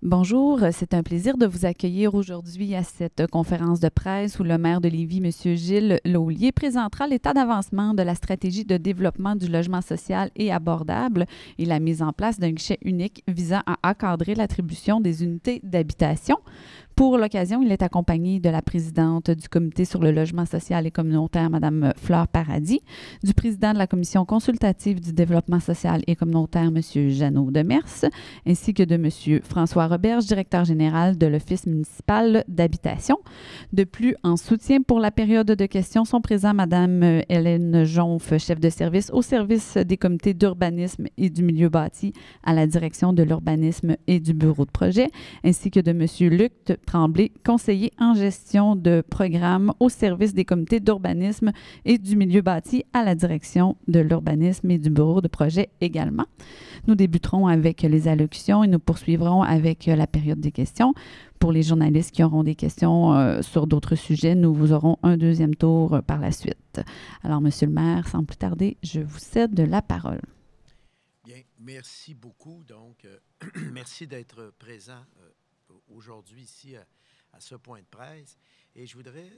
Bonjour, c'est un plaisir de vous accueillir aujourd'hui à cette conférence de presse où le maire de Lévis, M. Gilles Laulier, présentera l'état d'avancement de la stratégie de développement du logement social et abordable et la mise en place d'un guichet unique visant à encadrer l'attribution des unités d'habitation. Pour l'occasion, il est accompagné de la présidente du Comité sur le logement social et communautaire, Mme Fleur Paradis, du président de la Commission consultative du développement social et communautaire, M. Jeannot Demers, ainsi que de M. François Roberge, directeur général de l'Office municipal d'habitation. De plus, en soutien pour la période de questions, sont présents Mme Hélène Jonf, chef de service au service des comités d'urbanisme et du milieu bâti à la direction de l'urbanisme et du bureau de projet, ainsi que de M. Luc Tremblay, conseiller en gestion de programme au service des comités d'urbanisme et du milieu bâti à la direction de l'urbanisme et du bureau de projet également. Nous débuterons avec les allocutions et nous poursuivrons avec la période des questions. Pour les journalistes qui auront des questions sur d'autres sujets, nous vous aurons un deuxième tour par la suite. Alors, Monsieur le maire, sans plus tarder, je vous cède la parole. Bien, merci beaucoup. Donc, merci d'être présent aujourd'hui ici à ce point de presse. Et je voudrais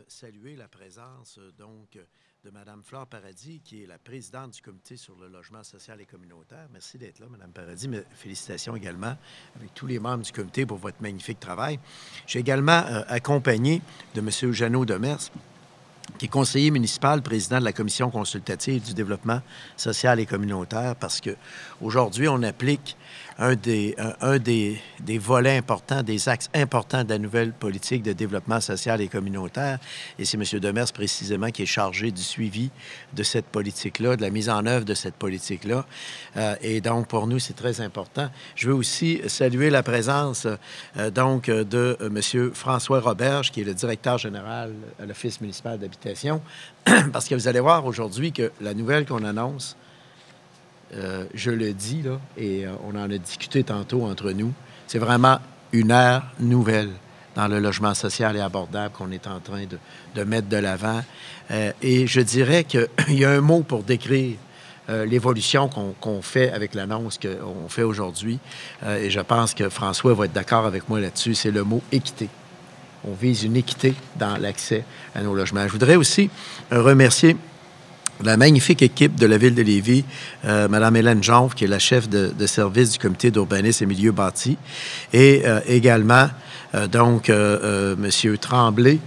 saluer la présence de Mme Fleur Paradis, qui est la présidente du Comité sur le logement social et communautaire. Merci d'être là, Mme Paradis. Mais félicitations également avec tous les membres du comité pour votre magnifique travail. J'ai également accompagné de M. Jeannot Demers, qui est conseiller municipal, président de la Commission consultative du développement social et communautaire, parce qu'aujourd'hui, on applique un des volets importants, des axes importants de la nouvelle politique de développement social et communautaire. Et c'est M. Demers, précisément, qui est chargé du suivi de cette politique-là, de la mise en œuvre de cette politique-là. Et donc, pour nous, c'est très important. Je veux aussi saluer la présence, de M. François Roberge, qui est le directeur général à l'Office municipal d'habitation, parce que vous allez voir aujourd'hui que la nouvelle qu'on annonce, je le dis, là, et on en a discuté tantôt entre nous, c'est vraiment une ère nouvelle dans le logement social et abordable qu'on est en train de mettre de l'avant. Et je dirais qu'il y a un mot pour décrire l'évolution qu'on fait avec l'annonce qu'on fait aujourd'hui. Et je pense que François va être d'accord avec moi là-dessus, c'est le mot équité. On vise une équité dans l'accès à nos logements. Je voudrais aussi remercier la magnifique équipe de la Ville de Lévis, Mme Hélène Jonf, qui est la chef de service du Comité d'urbanisme et milieu bâti, et également, M. Tremblay,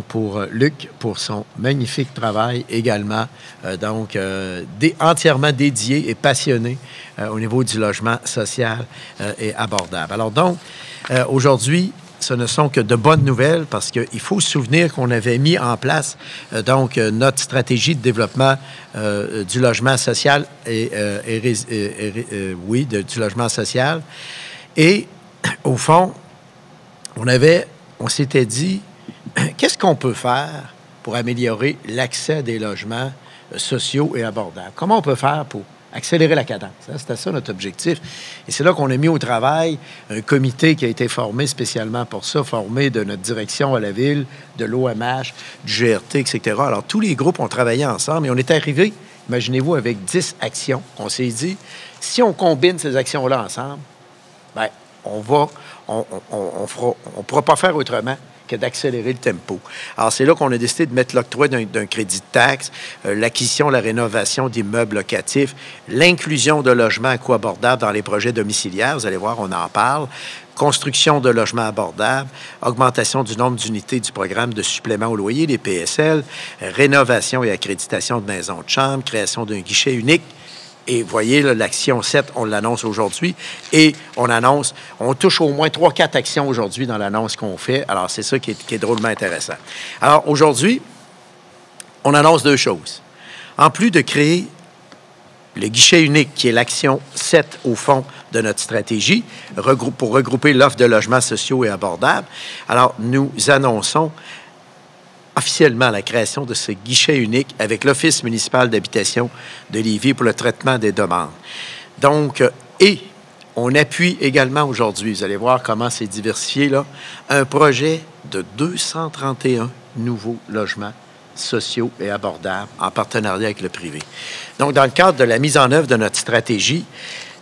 pour Luc, pour son magnifique travail également, entièrement dédié et passionné au niveau du logement social et abordable. Alors donc, aujourd'hui, ce ne sont que de bonnes nouvelles parce qu'il faut se souvenir qu'on avait mis en place notre stratégie de développement du logement social du logement social. Et au fond, on s'était dit, qu'est-ce qu'on peut faire pour améliorer l'accès à des logements sociaux et abordables? Comment on peut faire pour accélérer la cadence? C'était ça notre objectif. Et c'est là qu'on a mis au travail un comité qui a été formé spécialement pour ça, formé de notre direction à la ville, de l'OMH, du GRT, etc. Alors, tous les groupes ont travaillé ensemble et on est arrivé, imaginez-vous, avec 10 actions. On s'est dit, si on combine ces actions-là ensemble, bien, on ne pourra pas faire autrement que d'accélérer le tempo. Alors, c'est là qu'on a décidé de mettre l'octroi d'un crédit de taxe, l'acquisition, la rénovation d'immeubles locatifs, l'inclusion de logements à coût abordable dans les projets domiciliaires. Vous allez voir, on en parle. Construction de logements abordables, augmentation du nombre d'unités du programme de supplément au loyer, les PSL, rénovation et accréditation de maisons de chambre, création d'un guichet unique. Et vous voyez, l'action 7, on l'annonce aujourd'hui. Et on touche au moins 3-4 actions aujourd'hui dans l'annonce qu'on fait. Alors, c'est ça qui est drôlement intéressant. Alors, aujourd'hui, on annonce 2 choses. En plus de créer le guichet unique, qui est l'action 7 au fond de notre stratégie, pour regrouper l'offre de logements sociaux et abordables, alors, nous annonçons officiellement la création de ce guichet unique avec l'Office municipal d'habitation de Lévis pour le traitement des demandes. Donc, et on appuie également aujourd'hui, vous allez voir comment c'est diversifié, là, un projet de 231 nouveaux logements sociaux et abordables en partenariat avec le privé. Donc, dans le cadre de la mise en œuvre de notre stratégie,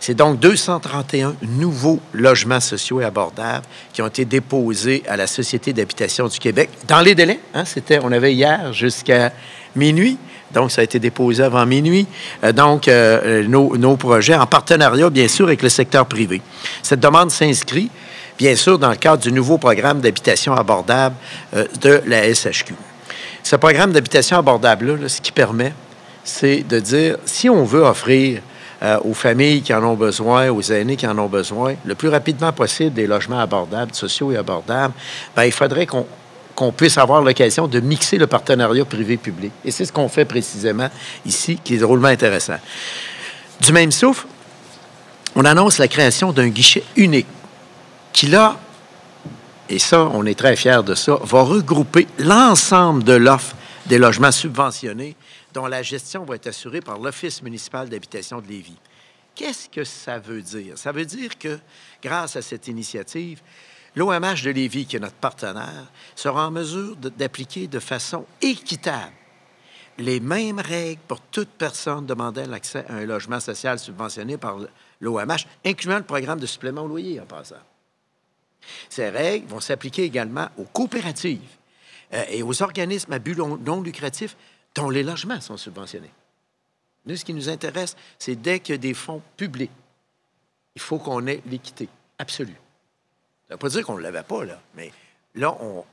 C'est donc 231 nouveaux logements sociaux et abordables qui ont été déposés à la Société d'habitation du Québec dans les délais. Hein, on avait hier jusqu'à minuit, donc ça a été déposé avant minuit. Nos projets en partenariat, bien sûr, avec le secteur privé. Cette demande s'inscrit, bien sûr, dans le cadre du nouveau programme d'habitation abordable de la SHQ. Ce programme d'habitation abordable-là, ce qui permet, c'est de dire, si on veut offrir aux familles qui en ont besoin, aux aînés qui en ont besoin, le plus rapidement possible des logements abordables, sociaux et abordables, bien, il faudrait qu'on puisse avoir l'occasion de mixer le partenariat privé-public. Et c'est ce qu'on fait précisément ici, qui est drôlement intéressant. Du même souffle, on annonce la création d'un guichet unique qui, là, et ça, on est très fiers de ça, va regrouper l'ensemble de l'offre des logements subventionnés dont la gestion va être assurée par l'Office municipal d'habitation de Lévis. Qu'est-ce que ça veut dire? Ça veut dire que, grâce à cette initiative, l'OMH de Lévis, qui est notre partenaire, sera en mesure d'appliquer de façon équitable les mêmes règles pour toute personne demandant l'accès à un logement social subventionné par l'OMH, incluant le programme de supplément au loyer en passant. Ces règles vont s'appliquer également aux coopératives et aux organismes à but non lucratif dont les logements sont subventionnés. Nous, ce qui nous intéresse, c'est dès qu'il y a des fonds publics, il faut qu'on ait l'équité absolue. Ça ne veut pas dire qu'on ne l'avait pas, là, mais là, on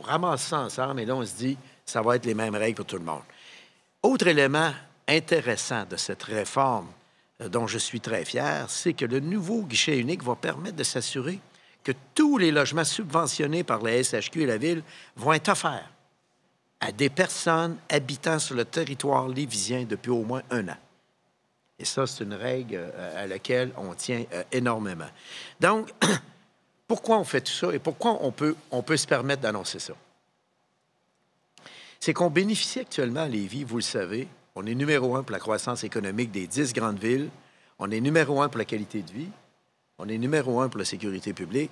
ramasse ça ensemble et là, on se dit, ça va être les mêmes règles pour tout le monde. Autre élément intéressant de cette réforme dont je suis très fier, c'est que le nouveau guichet unique va permettre de s'assurer que tous les logements subventionnés par la SHQ et la Ville vont être offerts à des personnes habitant sur le territoire lévisien depuis au moins 1 an. Et ça, c'est une règle à laquelle on tient énormément. Donc, pourquoi on fait tout ça et pourquoi on peut se permettre d'annoncer ça? C'est qu'on bénéficie actuellement à Lévis, vous le savez, on est numéro 1 pour la croissance économique des 10 grandes villes, on est numéro 1 pour la qualité de vie, on est numéro 1 pour la sécurité publique,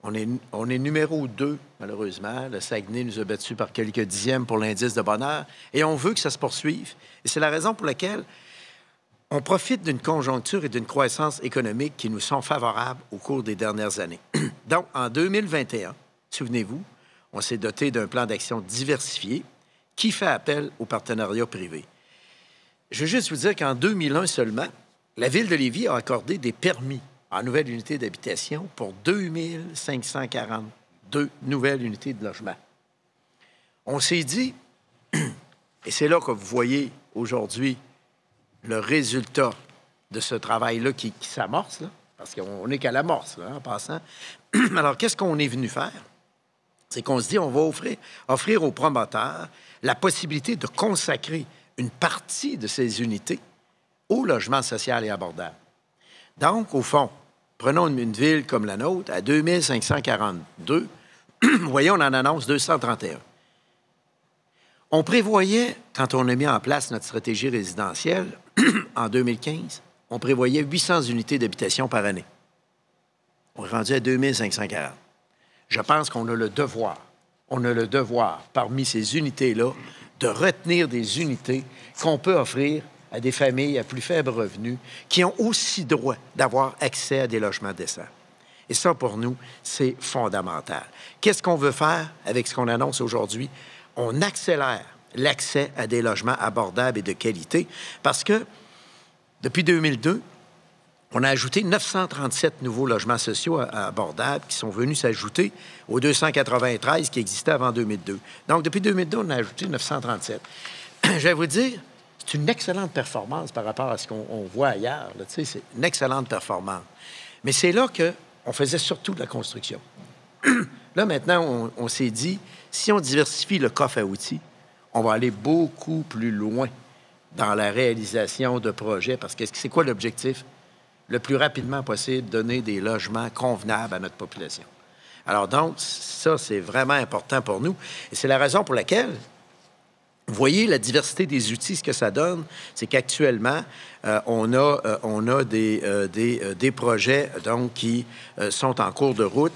on est numéro 2, malheureusement. Le Saguenay nous a battus par quelques dixièmes pour l'indice de bonheur, et on veut que ça se poursuive. Et c'est la raison pour laquelle on profite d'une conjoncture et d'une croissance économique qui nous sont favorables au cours des dernières années. Donc, en 2021, souvenez-vous, on s'est doté d'un plan d'action diversifié qui fait appel au partenariat privé. Je veux juste vous dire qu'en 2001 seulement, la Ville de Lévis a accordé des permis en nouvelle unité d'habitation pour 2542 nouvelles unités de logement. On s'est dit, et c'est là que vous voyez aujourd'hui le résultat de ce travail-là qui s'amorce, là, parce qu'on n'est qu'à l'amorce, là, en passant. Alors, qu'est-ce qu'on est venu faire? C'est qu'on se dit, on va offrir aux promoteurs la possibilité de consacrer une partie de ces unités au logement social et abordable. Donc, au fond, prenons une ville comme la nôtre, à 2542, vous voyez, on en annonce 231. On prévoyait, quand on a mis en place notre stratégie résidentielle, en 2015, on prévoyait 800 unités d'habitation par année. On est rendu à 2540. Je pense qu'on a le devoir, parmi ces unités-là, de retenir des unités qu'on peut offrir à des familles à plus faible revenu qui ont aussi droit d'avoir accès à des logements décents. Et ça, pour nous, c'est fondamental. Qu'est-ce qu'on veut faire avec ce qu'on annonce aujourd'hui? On accélère l'accès à des logements abordables et de qualité parce que, depuis 2002, on a ajouté 937 nouveaux logements sociaux abordables qui sont venus s'ajouter aux 293 qui existaient avant 2002. Donc, depuis 2002, on a ajouté 937. Je vais vous dire, c'est une excellente performance par rapport à ce qu'on voit ailleurs. Là, tu sais, c'est une excellente performance. Mais c'est là qu'on faisait surtout de la construction. Là, maintenant, on s'est dit, si on diversifie le coffre à outils, on va aller beaucoup plus loin dans la réalisation de projets. Parce que c'est quoi l'objectif? Le plus rapidement possible, donner des logements convenables à notre population. Alors donc, ça, c'est vraiment important pour nous. Et c'est la raison pour laquelle, vous voyez, la diversité des outils, ce que ça donne, c'est qu'actuellement, on a des projets donc, qui sont en cours de route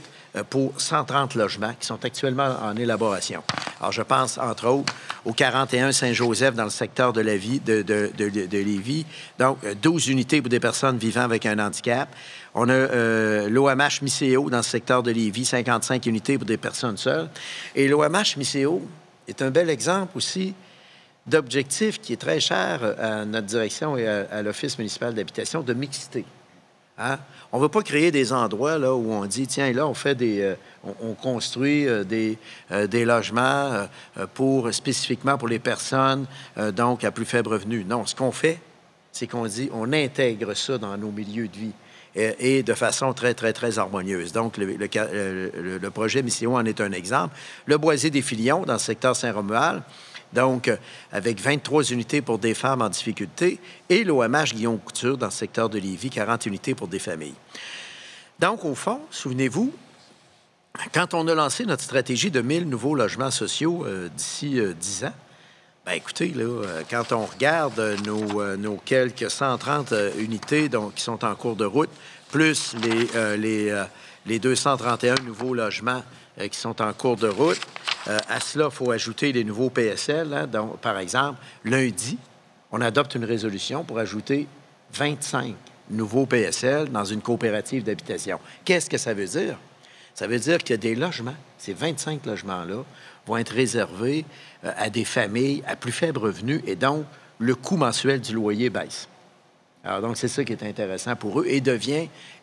pour 130 logements qui sont actuellement en élaboration. Alors, je pense, entre autres, au 41 Saint-Joseph dans le secteur de Lévis. Donc, 12 unités pour des personnes vivant avec un handicap. On a l'OMH Micéo dans le secteur de Lévis, 55 unités pour des personnes seules. Et l'OMH Micéo est un bel exemple aussi d'objectif qui est très cher à notre direction et à l'Office municipal d'habitation, de mixité. Hein? On ne veut pas créer des endroits là, où on dit, tiens, là, on fait on construit des logements spécifiquement pour les personnes donc à plus faible revenu. Non, ce qu'on fait, c'est qu'on dit, on intègre ça dans nos milieux de vie et de façon très, très, très harmonieuse. Donc, le projet Mission en est un exemple. Le Boisé des Filions, dans le secteur Saint-Romuald, donc avec 23 unités pour des femmes en difficulté, et l'OMH Guillaume Couture, dans le secteur de Lévis, 40 unités pour des familles. Donc, au fond, souvenez-vous, quand on a lancé notre stratégie de 1000 nouveaux logements sociaux d'ici 10 ans, bien, écoutez, là, quand on regarde nos quelques 130 unités donc, qui sont en cours de route, plus les 231 nouveaux logements qui sont en cours de route, à cela, il faut ajouter les nouveaux PSL. Hein, donc, par exemple, lundi, on adopte une résolution pour ajouter 25 nouveaux PSL dans une coopérative d'habitation. Qu'est-ce que ça veut dire? Ça veut dire qu'il y a des logements. Ces 25 logements-là vont être réservés à des familles à plus faible revenu et donc le coût mensuel du loyer baisse. Alors donc, c'est ça qui est intéressant pour eux et là,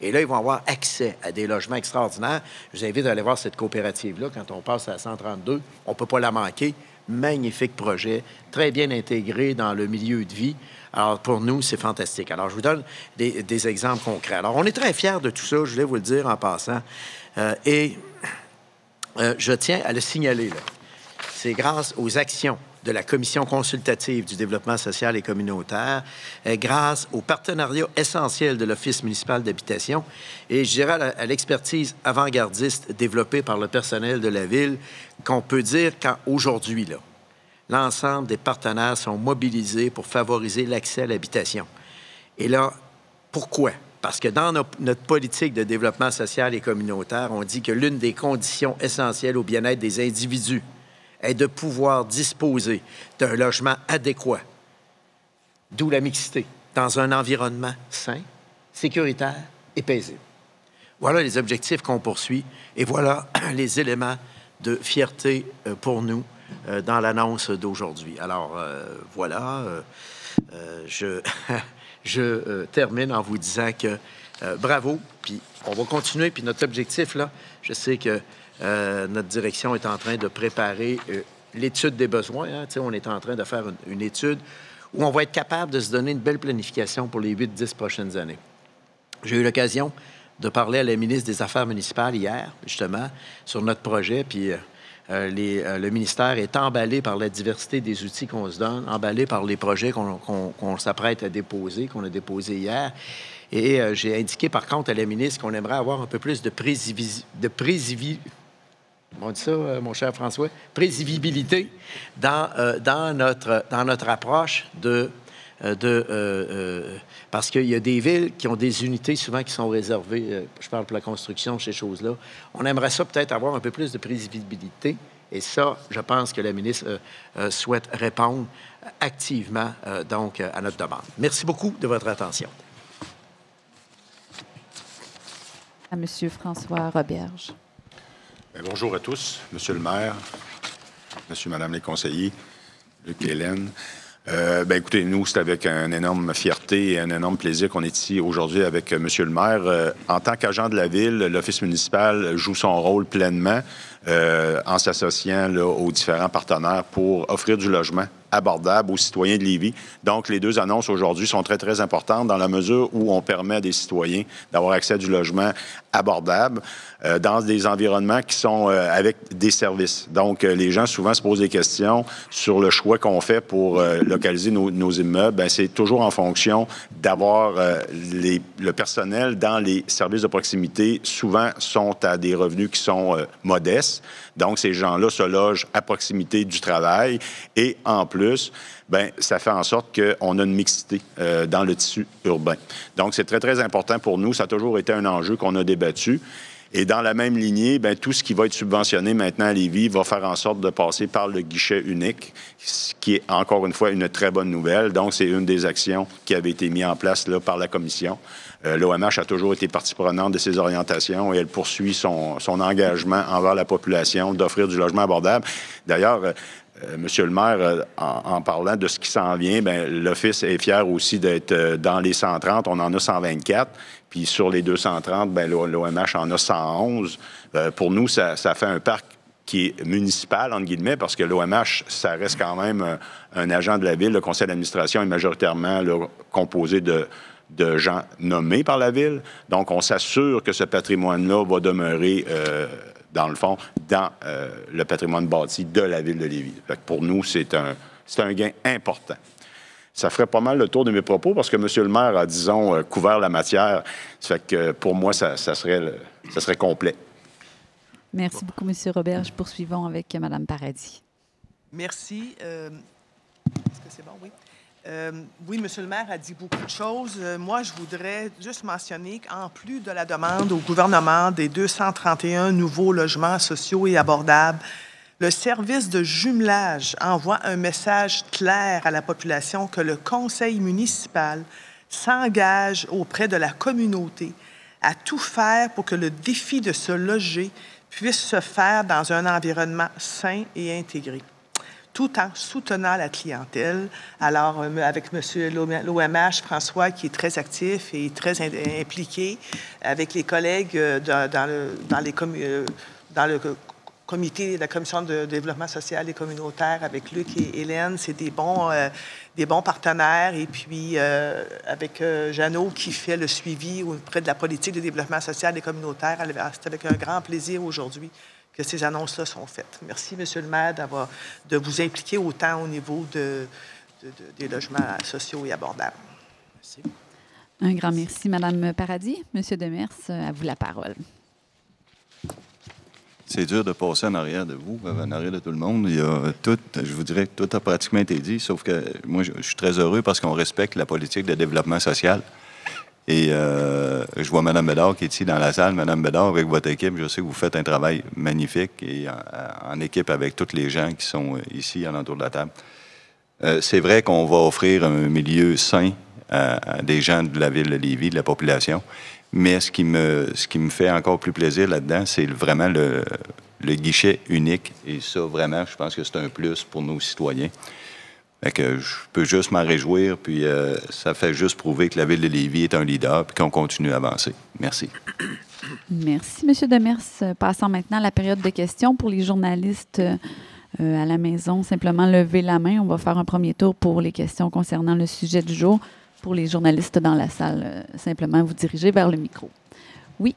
ils vont avoir accès à des logements extraordinaires. Je vous invite à aller voir cette coopérative-là. Quand on passe à 132, on ne peut pas la manquer. Magnifique projet, très bien intégré dans le milieu de vie. Alors, pour nous, c'est fantastique. Alors, je vous donne des exemples concrets. Alors, on est très fiers de tout ça, je voulais vous le dire en passant. Je tiens à le signaler, là. C'est grâce aux actions de la Commission consultative du développement social et communautaire, grâce au partenariat essentiel de l'Office municipal d'habitation et, je dirais, à l'expertise avant-gardiste développée par le personnel de la Ville, qu'on peut dire qu'aujourd'hui, là, l'ensemble des partenaires sont mobilisés pour favoriser l'accès à l'habitation. Et là, pourquoi? Parce que dans notre politique de développement social et communautaire, on dit que l'une des conditions essentielles au bien-être des individus est de pouvoir disposer d'un logement adéquat, d'où la mixité, dans un environnement sain, sécuritaire et paisible. Voilà les objectifs qu'on poursuit et voilà les éléments de fierté pour nous dans l'annonce d'aujourd'hui. Alors, je termine en vous disant que bravo, puis on va continuer, puis notre objectif, là, je sais que notre direction est en train de préparer l'étude des besoins. Hein. On est en train de faire une étude où on va être capable de se donner une belle planification pour les 8-10 prochaines années. J'ai eu l'occasion de parler à la ministre des Affaires municipales hier, justement, sur notre projet, puis le ministère est emballé par la diversité des outils qu'on se donne, emballé par les projets qu'on s'apprête à déposer, qu'on a déposés hier. Et j'ai indiqué, par contre, à la ministre qu'on aimerait avoir un peu plus de on dit ça, mon cher François, prévisibilité dans notre approche parce qu'il y a des villes qui ont des unités souvent qui sont réservées, je parle pour la construction, ces choses-là. On aimerait ça peut-être avoir un peu plus de prévisibilité. Et ça, je pense que la ministre souhaite répondre activement donc à notre demande. Merci beaucoup de votre attention. À M. François Roberge. Bien, bonjour à tous, Monsieur le maire, Monsieur, Madame les conseillers, Luc et Hélène. Bien, écoutez, nous, c'est avec une énorme fierté et un énorme plaisir qu'on est ici aujourd'hui avec Monsieur le maire. En tant qu'agent de la Ville, l'Office municipal joue son rôle pleinement en s'associant aux différents partenaires pour offrir du logement abordable aux citoyens de Lévis. Donc, les deux annonces aujourd'hui sont très, très importantes dans la mesure où on permet à des citoyens d'avoir accès à du logement abordable dans des environnements qui sont avec des services. Donc, les gens souvent se posent des questions sur le choix qu'on fait pour localiser nos immeubles. Bien, c'est toujours en fonction d'avoir le personnel dans les services de proximité. Souvent, sont à des revenus qui sont modestes. Donc, ces gens-là se logent à proximité du travail et en plus, bien, ça fait en sorte qu'on a une mixité dans le tissu urbain. Donc, c'est très, très important pour nous. Ça a toujours été un enjeu qu'on a débattu. Et dans la même lignée, bien, tout ce qui va être subventionné maintenant à Lévis va faire en sorte de passer par le guichet unique, ce qui est encore une fois une très bonne nouvelle. Donc, c'est une des actions qui avait été mise en place là, par la Commission. L'OMH a toujours été partie prenante de ces orientations et elle poursuit son engagement envers la population d'offrir du logement abordable. D'ailleurs, Monsieur le maire, en parlant de ce qui s'en vient, bien, l'Office est fier aussi d'être dans les 130. On en a 124. Puis sur les 230, bien, l'OMH en a 111. Pour nous, ça fait un parc qui est municipal, entre guillemets, parce que l'OMH, ça reste quand même un agent de la ville. Le conseil d'administration est majoritairement là, composé de gens nommés par la ville. Donc, on s'assure que ce patrimoine-là va demeurer, dans le fond, dans le patrimoine bâti de la ville de Lévis. Fait que pour nous, c'est un gain important. Ça ferait pas mal le tour de mes propos parce que M. le maire a, disons, couvert la matière. Ça fait que pour moi, ça serait complet. Merci beaucoup, M. Roberge. Poursuivons avec Mme Paradis. Merci. Est-ce que c'est bon? Oui. Oui, M. le maire a dit beaucoup de choses. Moi, je voudrais juste mentionner qu'en plus de la demande au gouvernement des 231 nouveaux logements sociaux et abordables, le service de jumelage envoie un message clair à la population que le conseil municipal s'engage auprès de la communauté à tout faire pour que le défi de se loger puisse se faire dans un environnement sain et intégré, tout en soutenant la clientèle. Alors, avec M. l'OMH, François, qui est très actif et très impliqué, avec les collègues dans le comité de la Commission de développement social et communautaire, avec Luc et Hélène, c'est des bons partenaires. Et puis, avec Jeannot, qui fait le suivi auprès de la politique de développement social et communautaire, c'est avec un grand plaisir aujourd'hui que ces annonces-là sont faites. Merci, M. le maire, de vous impliquer autant au niveau des logements sociaux et abordables. Merci. Un grand merci, Mme Paradis. M. Demers, à vous la parole. C'est dur de passer en arrière de vous, en arrière de tout le monde. Il y a tout, je vous dirais que tout a pratiquement été dit, sauf que moi, je suis très heureux parce qu'on respecte la politique de développement social. Et je vois Mme Bédard qui est ici dans la salle. Mme Bédard, avec votre équipe, je sais que vous faites un travail magnifique et en équipe avec tous les gens qui sont ici, alentour de la table. C'est vrai qu'on va offrir un milieu sain à des gens de la ville de Lévis, de la population. Mais ce qui me fait encore plus plaisir là-dedans, c'est vraiment le guichet unique. Et ça, vraiment, je pense que c'est un plus pour nos citoyens. Fait que je peux juste m'en réjouir, puis ça fait juste prouver que la ville de Lévis est un leader, puis qu'on continue à avancer. Merci. Merci, M. Demers. Passons maintenant à la période de questions pour les journalistes à la maison. Simplement lever la main. On va faire un premier tour pour les questions concernant le sujet du jour. Pour les journalistes dans la salle, simplement vous diriger vers le micro. Oui,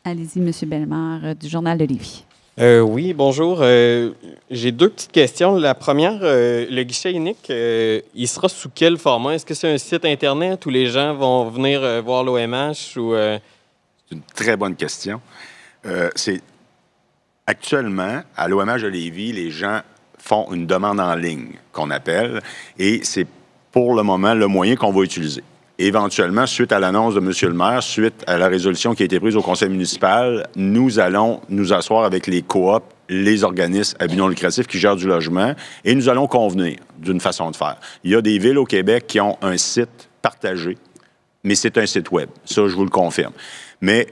allez-y, M. Bellemare, du Journal de Lévis. Oui, bonjour. J'ai deux petites questions. La première, le guichet unique, il sera sous quel format? Est-ce que c'est un site Internet où les gens vont venir voir l'OMH? Ou C'est une très bonne question. Actuellement, à l'OMH de Lévis, les gens font une demande en ligne, qu'on appelle, et c'est pour le moment le moyen qu'on va utiliser. Éventuellement, suite à l'annonce de M. le maire, suite à la résolution qui a été prise au conseil municipal, nous allons nous asseoir avec les coops, les organismes à but non lucratif qui gèrent du logement, et nous allons convenir d'une façon de faire. Il y a des villes au Québec qui ont un site partagé, mais c'est un site web. Ça, je vous le confirme. Mais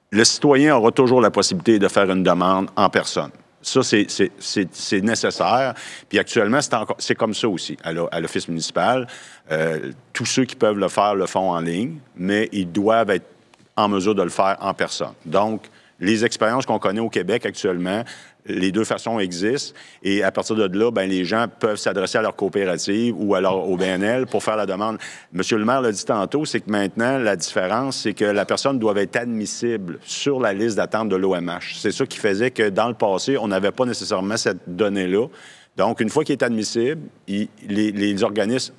le citoyen aura toujours la possibilité de faire une demande en personne. Ça, c'est nécessaire. Puis actuellement, c'est comme ça aussi à l'Office municipal. Tous ceux qui peuvent le faire le font en ligne, mais ils doivent être en mesure de le faire en personne. Donc, les expériences qu'on connaît au Québec actuellement, les deux façons existent. Et à partir de là, bien, les gens peuvent s'adresser à leur coopérative ou au BNL pour faire la demande. Monsieur le maire l'a dit tantôt, c'est que maintenant, la différence, c'est que la personne doit être admissible sur la liste d'attente de l'OMH. C'est ça qui faisait que dans le passé, on n'avait pas nécessairement cette donnée-là. Donc, une fois qu'il est admissible, les organismes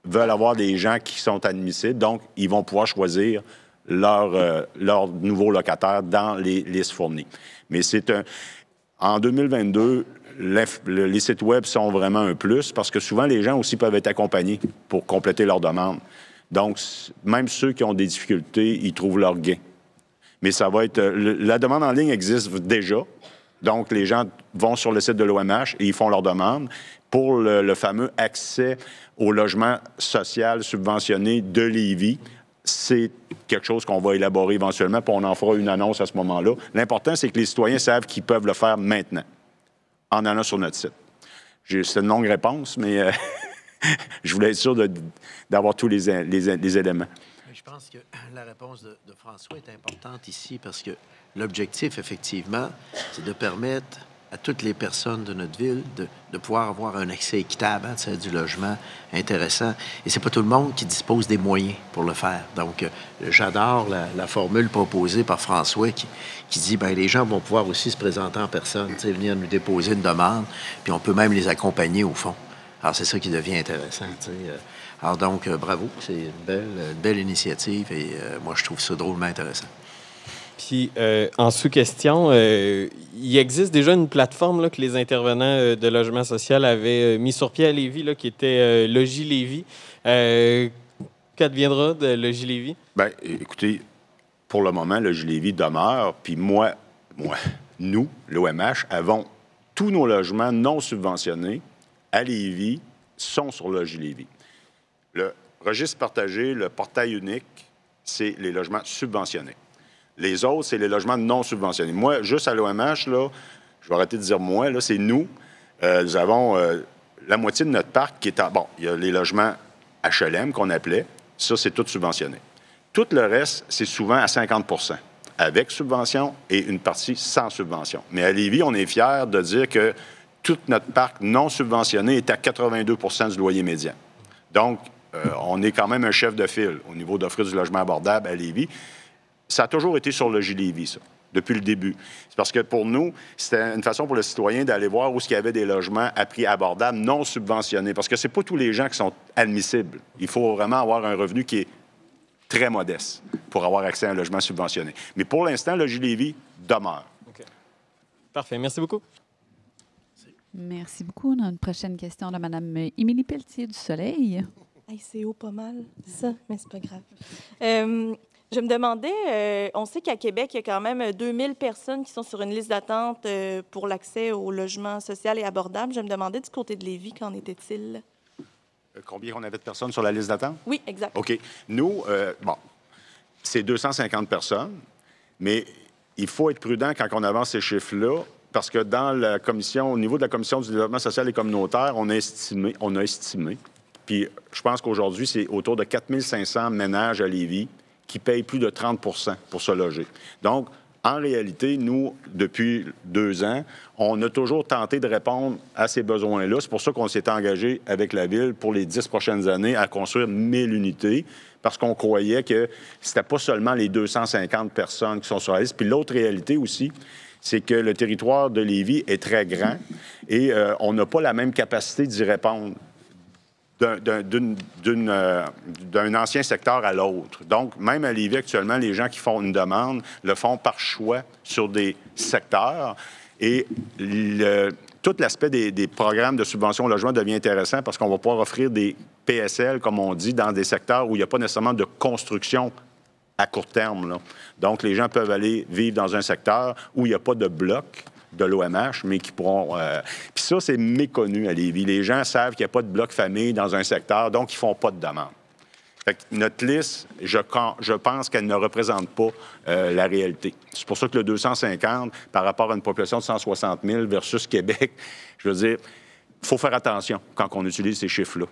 veulent avoir des gens qui sont admissibles. Donc, ils vont pouvoir choisir leur nouveau locataire dans les listes fournies. Mais en 2022, les sites web sont vraiment un plus parce que souvent, les gens aussi peuvent être accompagnés pour compléter leur demande. Donc, même ceux qui ont des difficultés, ils trouvent leur gain. Mais ça va être... la demande en ligne existe déjà. Donc, les gens vont sur le site de l'OMH et ils font leur demande pour le fameux accès au logement social subventionné de Lévis. C'est quelque chose qu'on va élaborer éventuellement, puis on en fera une annonce à ce moment-là. L'important, c'est que les citoyens savent qu'ils peuvent le faire maintenant, en allant sur notre site. C'est une longue réponse, mais je voulais être sûr d'avoir tous les éléments. Je pense que la réponse de François est importante ici parce que l'objectif, effectivement, c'est de permettre à toutes les personnes de notre ville de pouvoir avoir un accès équitable à du logement intéressant. Et c'est pas tout le monde qui dispose des moyens pour le faire. Donc, j'adore la formule proposée par François qui dit, bien, les gens vont pouvoir aussi se présenter en personne, venir nous déposer une demande, puis on peut même les accompagner au fond. Alors, c'est ça qui devient intéressant. Alors, donc, bravo, c'est une belle initiative et moi, je trouve ça drôlement intéressant. Puis, en sous-question, il existe déjà une plateforme là, que les intervenants de logement social avaient mis sur pied à Lévis, là, qui était Logis Lévis. Qu'adviendra de Logis Lévis? Bien, écoutez, pour le moment, Logis Lévis demeure. Puis nous, l'OMH, avons tous nos logements non subventionnés à Lévis sont sur Logis Lévis. Le registre partagé, le portail unique, c'est les logements subventionnés. Les autres, c'est les logements non subventionnés. Moi, juste à l'OMH, là, je vais arrêter de dire moi, là, c'est nous. Nous avons la moitié de notre parc qui est en... Bon, il y a les logements HLM qu'on appelait. Ça, c'est tout subventionné. Tout le reste, c'est souvent à 50 % avec subvention et une partie sans subvention. Mais à Lévis, on est fiers de dire que tout notre parc non subventionné est à 82 % du loyer médian. Donc, on est quand même un chef de file au niveau d'offrir du logement abordable à Lévis. Ça a toujours été sur Logis Lévis, ça, depuis le début. C'est parce que pour nous, c'était une façon pour le citoyen d'aller voir où il y avait des logements à prix abordable, non subventionnés. Parce que c'est pas tous les gens qui sont admissibles. Il faut vraiment avoir un revenu qui est très modeste pour avoir accès à un logement subventionné. Mais pour l'instant, Logis Lévis demeure. OK. Parfait. Merci beaucoup. Merci beaucoup. On a une prochaine question de Mme Émilie Pelletier du Soleil. Hey, c'est haut pas mal, ça, mais c'est pas grave. Je me demandais, on sait qu'à Québec, il y a quand même 2000 personnes qui sont sur une liste d'attente pour l'accès au logement social et abordable. Je me demandais du côté de Lévis, qu'en était-il? Combien on avait de personnes sur la liste d'attente? Oui, exact. OK. Nous, c'est 250 personnes, mais il faut être prudent quand on avance ces chiffres-là, parce que dans la commission, au niveau de la Commission du développement social et communautaire, on a estimé, puis je pense qu'aujourd'hui, c'est autour de 4500 ménages à Lévis qui payent plus de 30 % pour se loger. Donc, en réalité, nous, depuis 2 ans, on a toujours tenté de répondre à ces besoins-là. C'est pour ça qu'on s'est engagé avec la Ville pour les 10 prochaines années à construire 1000 unités, parce qu'on croyait que c'était pas seulement les 250 personnes qui sont sur la liste. Puis l'autre réalité aussi, c'est que le territoire de Lévis est très grand et on n'a pas la même capacité d'y répondre d'un ancien secteur à l'autre. Donc, même à Lévis, actuellement, les gens qui font une demande le font par choix sur des secteurs. Et tout l'aspect des programmes de subvention au logement devient intéressant parce qu'on va pouvoir offrir des PSL, comme on dit, dans des secteurs où il n'y a pas nécessairement de construction à court terme, là. Donc, les gens peuvent aller vivre dans un secteur où il n'y a pas de bloc de l'OMH, mais qui pourront... Puis ça, c'est méconnu à Lévis. Les gens savent qu'il n'y a pas de bloc famille dans un secteur, donc ils ne font pas de demande. Fait que notre liste, je pense qu'elle ne représente pas la réalité. C'est pour ça que le 250, par rapport à une population de 160 000 versus Québec, je veux dire, il faut faire attention quand on utilise ces chiffres-là.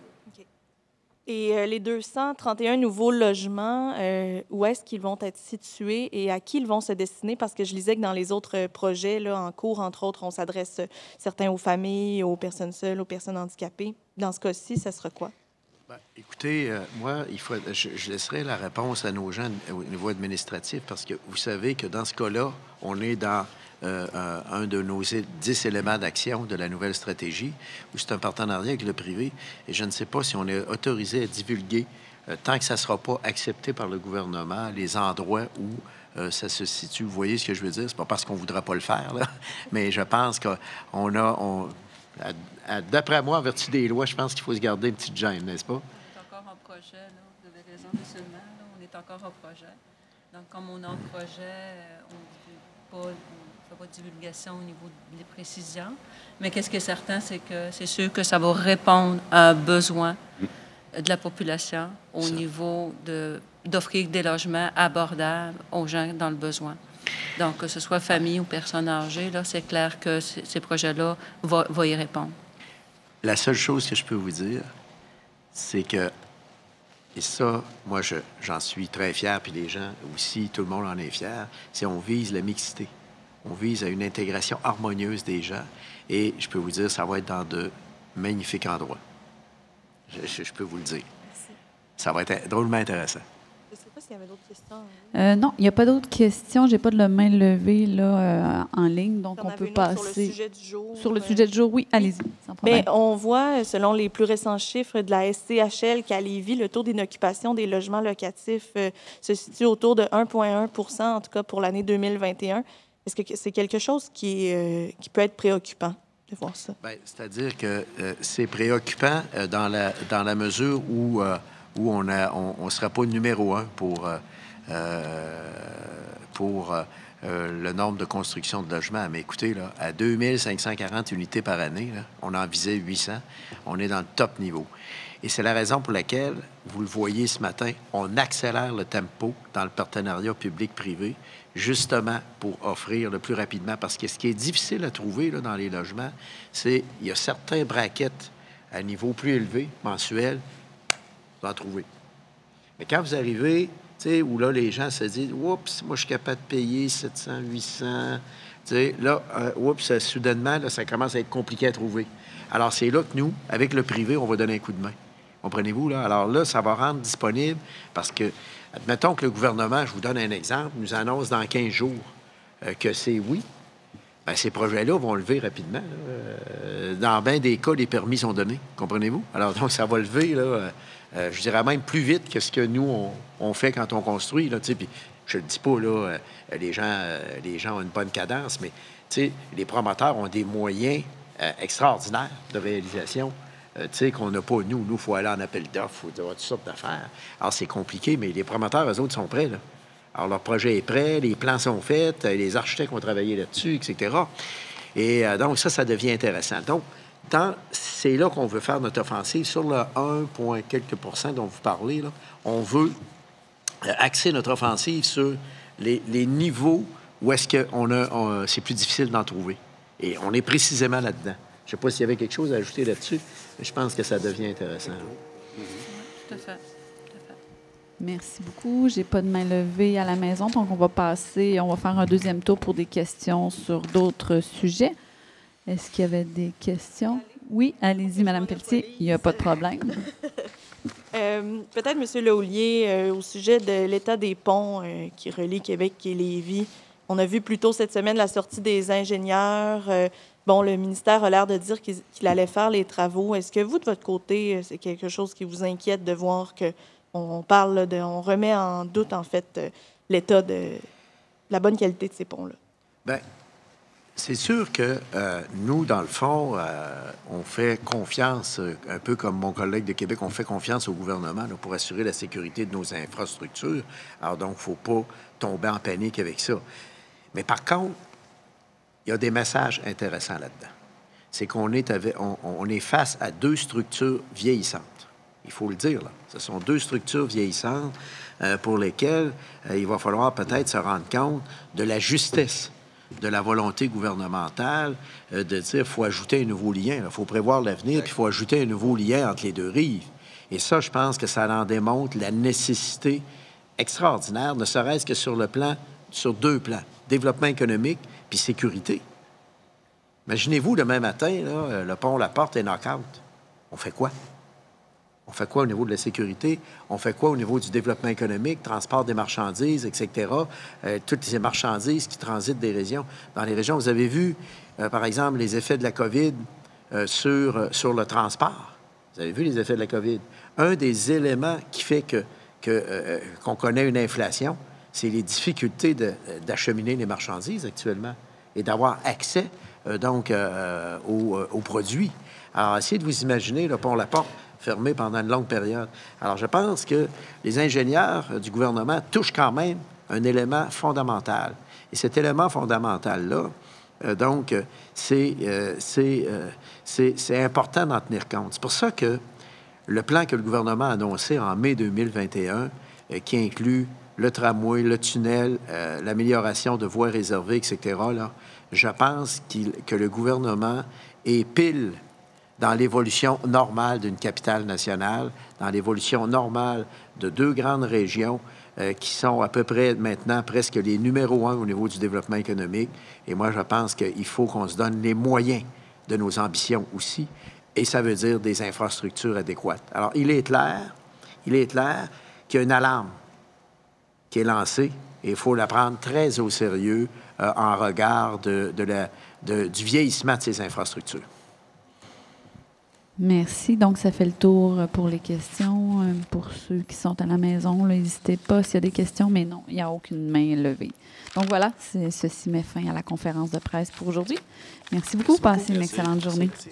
Et les 231 nouveaux logements, où est-ce qu'ils vont être situés et à qui ils vont se destiner? Parce que je lisais que dans les autres projets là, en cours, entre autres, on s'adresse certains aux familles, aux personnes seules, aux personnes handicapées. Dans ce cas-ci, ça sera quoi? Bien, écoutez, moi, je laisserai la réponse à nos gens au niveau administratif parce que vous savez que dans ce cas-là, on est dans un de nos 10 éléments d'action de la nouvelle stratégie, où c'est un partenariat avec le privé. Et je ne sais pas si on est autorisé à divulguer, tant que ça ne sera pas accepté par le gouvernement, les endroits où ça se situe. Vous voyez ce que je veux dire? C'est pas parce qu'on ne voudra pas le faire, là. Mais je pense qu'on a... d'après moi, en vertu des lois, je pense qu'il faut se garder une petite gêne, n'est-ce pas? On est encore en projet, là. Vous avez raison, seulement. On est encore en projet. Donc, comme on a un projet, on ne fait pas de divulgation au niveau des précisions. Mais qu'est-ce qui est certain, c'est que c'est sûr que ça va répondre à un besoin de la population au niveau d'offrir des logements abordables aux gens dans le besoin. Donc, que ce soit famille ou personnes âgées, là, c'est clair que ces projets-là vont y répondre. La seule chose que je peux vous dire, c'est que, et ça, moi, j'en suis très fier, puis les gens aussi, tout le monde en est fier, c'est qu'on vise la mixité. On vise à une intégration harmonieuse des gens. Et je peux vous dire, ça va être dans de magnifiques endroits. Je peux vous le dire. Merci. Ça va être drôlement intéressant. Je ne sais pas s'il y avait d'autres questions. Non, il n'y a pas d'autres questions. Je n'ai pas de la main levée là, en ligne, donc on peut passer. Sur le sujet du jour. Sur le sujet du jour, oui, allez-y, sans problème. Bien, on voit, selon les plus récents chiffres de la SCHL qu'à Lévis, le taux d'inoccupation des logements locatifs se situe autour de 1,1 %, en tout cas pour l'année 2021. Est-ce que c'est quelque chose qui peut être préoccupant de voir ça? Bien, c'est-à-dire que c'est préoccupant dans la mesure où on ne sera pas numéro un pour le nombre de construction de logements. Mais écoutez, là, à 2540 unités par année, là, on en visait 800. On est dans le top niveau. Et c'est la raison pour laquelle, vous le voyez ce matin, on accélère le tempo dans le partenariat public-privé, justement pour offrir le plus rapidement. Parce que ce qui est difficile à trouver là, dans les logements, c'est qu'il y a certains brackets à niveau plus élevé, mensuel, vous en trouvez. Mais quand vous arrivez, tu sais, où là, les gens se disent « Oups, moi, je suis capable de payer 700, 800. » Tu sais, là, oups, soudainement, là, ça commence à être compliqué à trouver. Alors, c'est là que nous, avec le privé, on va donner un coup de main. Comprenez-vous, là? Alors là, ça va rendre disponible parce que, admettons que le gouvernement, je vous donne un exemple, nous annonce dans 15 jours que c'est oui. Bien, ces projets-là vont lever rapidement. Dans bien des cas, les permis sont donnés. Comprenez-vous? Alors, donc, ça va lever, là, je dirais même plus vite que ce que nous, on fait quand on construit. Là, puis, je ne le dis pas, là, les gens ont une bonne cadence, mais les promoteurs ont des moyens extraordinaires de réalisation qu'on n'a pas, nous. Nous, il faut aller en appel d'offres, il faut avoir toutes sortes d'affaires. Alors, c'est compliqué, mais les promoteurs, eux autres, sont prêts, là. Alors, leur projet est prêt, les plans sont faits, les architectes ont travaillé là-dessus, etc. Et donc, ça devient intéressant. Donc, c'est là qu'on veut faire notre offensive. Sur le 1, quelques % dont vous parlez, là, on veut axer notre offensive sur les niveaux où est-ce que c'est plus difficile d'en trouver. Et on est précisément là-dedans. Je ne sais pas s'il y avait quelque chose à ajouter là-dessus, mais je pense que ça devient intéressant. Tout à fait. Merci beaucoup. J'ai pas de main levée à la maison, donc on va faire un deuxième tour pour des questions sur d'autres sujets. Est-ce qu'il y avait des questions? Oui, allez-y, Mme Pelletier. Il n'y a pas de problème. Peut-être, M. Laulier, au sujet de l'état des ponts qui relient Québec et Lévis. On a vu plus tôt cette semaine la sortie des ingénieurs. Le ministère a l'air de dire qu'il allait faire les travaux. Est-ce que vous, de votre côté, c'est quelque chose qui vous inquiète de voir qu'on remet en doute, en fait, l'état de la bonne qualité de ces ponts-là? Bien, c'est sûr que nous, dans le fond, on fait confiance, un peu comme mon collègue de Québec, on fait confiance au gouvernement là, pour assurer la sécurité de nos infrastructures. Alors donc, il ne faut pas tomber en panique avec ça. Mais par contre, il y a des messages intéressants là-dedans. C'est qu'on est face à deux structures vieillissantes. Il faut le dire, là. Ce sont deux structures vieillissantes pour lesquelles il va falloir peut-être se rendre compte de la justesse de la volonté gouvernementale de dire qu'il faut ajouter un nouveau lien. Il faut prévoir l'avenir, puis il faut ajouter un nouveau lien entre les deux rives. Et ça, je pense que ça en démontre la nécessité extraordinaire, ne serait-ce que sur deux plans, développement économique puis sécurité. Imaginez-vous, demain matin, là, le pont La Porte est knock-out. On fait quoi? On fait quoi au niveau de la sécurité? On fait quoi au niveau du développement économique, transport des marchandises, etc.? Toutes ces marchandises qui transitent dans les régions. Vous avez vu, par exemple, les effets de la COVID sur le transport. Vous avez vu les effets de la COVID. Un des éléments qui fait qu'on connaît une inflation, c'est les difficultés d'acheminer les marchandises actuellement et d'avoir accès, aux produits. Alors, essayez de vous imaginer le pont La Porte fermé pendant une longue période. Alors, je pense que les ingénieurs du gouvernement touchent quand même un élément fondamental. Et cet élément fondamental-là, c'est important d'en tenir compte. C'est pour ça que le plan que le gouvernement a annoncé en mai 2021, qui inclut le tramway, le tunnel, l'amélioration de voies réservées, etc., là, je pense que le gouvernement est pile dans l'évolution normale d'une capitale nationale, dans l'évolution normale de 2 grandes régions qui sont à peu près maintenant presque les numéros 1 au niveau du développement économique. Et moi, je pense qu'il faut qu'on se donne les moyens de nos ambitions aussi, et ça veut dire des infrastructures adéquates. Alors, il est clair qu'il y a une alarme qui est lancée, et il faut la prendre très au sérieux en regard du vieillissement de ces infrastructures. Merci. Donc, ça fait le tour pour les questions. Pour ceux qui sont à la maison, n'hésitez pas s'il y a des questions, mais non, il n'y a aucune main levée. Donc voilà, ceci met fin à la conférence de presse pour aujourd'hui. Merci beaucoup. Passez une excellente journée. Merci.